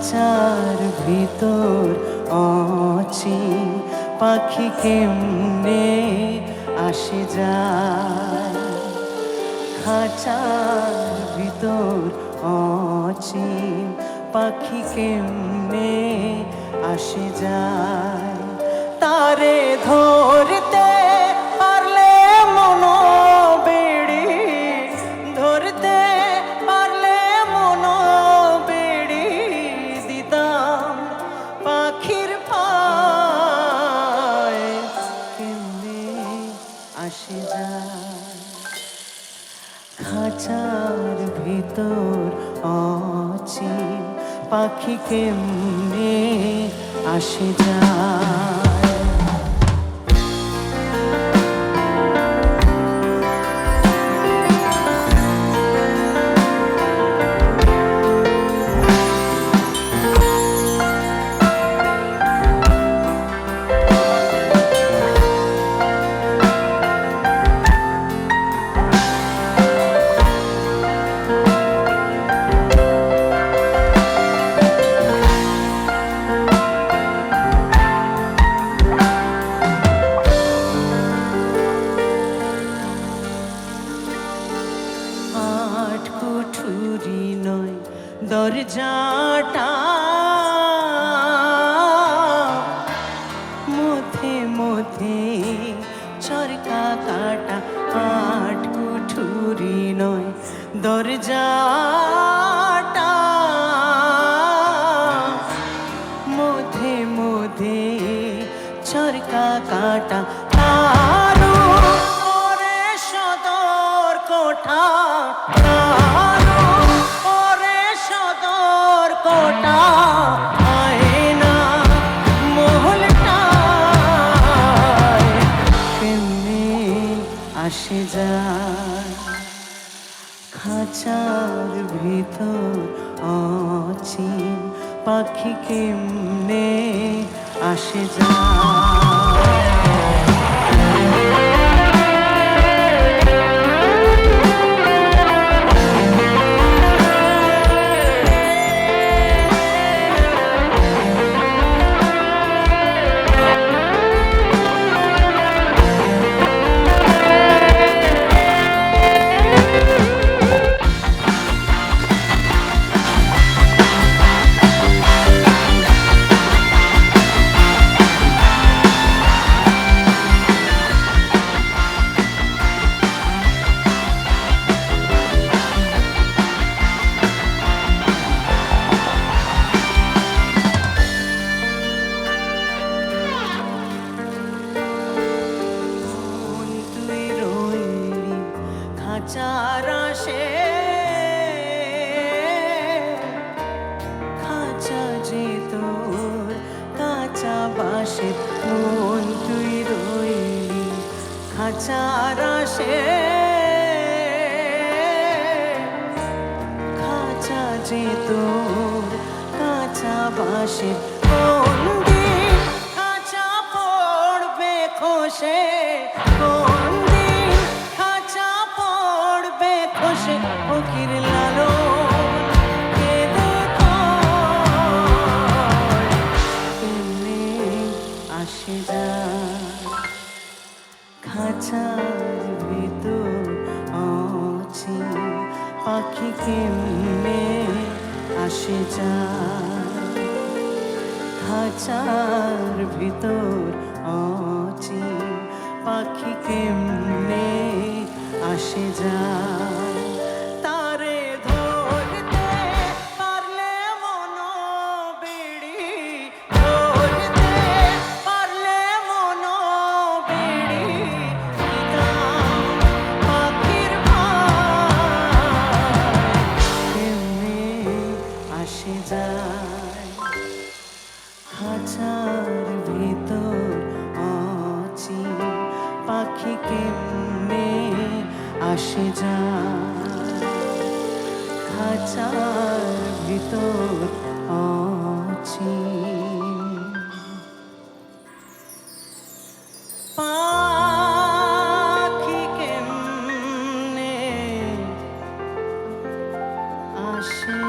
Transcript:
খাঁচার ভিতর অচিন পাখি কেমনে আসে যায়। খাঁচার ভিতর অচিন পাখি কেমনে আসে যায়। তারে ধরতে পারলে মনো বেড়ি, ধরতে পারলে মনো বেড়ি দিতাম পাখির পায় কেমনে আসে যায়। খাঁচার ভিতর অচিন পাখি কেমনে আসে যায়। কুঠুরি নয় দরজাটা, মধ্যে মধ্যে চরকা কাটা। আট কুঠুরি নয় দরজাটা, মধ্যে মধ্যে চরকা কাটা। তারও পরে সদর কোঠা, কোটা আয়না মহলটায় কেমনে আসে যায়। খাঁচার ভিতর অচিন পাখি কেমনে আসে যায়। খাঁচার আসে খাঁচা যে তোর কাঁচা বাসে, মন তুই রইলি খাঁচার আসে। খাঁচা যে তোর কাঁচা বাসে, কোন দিন খাঁচা পড়বে খসে, কোন দিন খাঁচা পড়বে খসে। ফকির লালন কেঁদে কয় কেমনে আসে যায়। খাঁচার ভিতর অচিন পাখি কেমনে আসে যায়। খাঁচার ভিতর অচিন পাখি কেমনে আসে যায়। তারে ধরতে পারলে মনো বেড়ি, ধরতে পারলে মনো বেড়ি দিতাম পাখির পায় কেমনে আসে যায়। খাঁচার ভিতর অচিন পাখি কেমনে আসে যায়। খাঁচার ভিতর অচিন পাখি কেমনে আসে।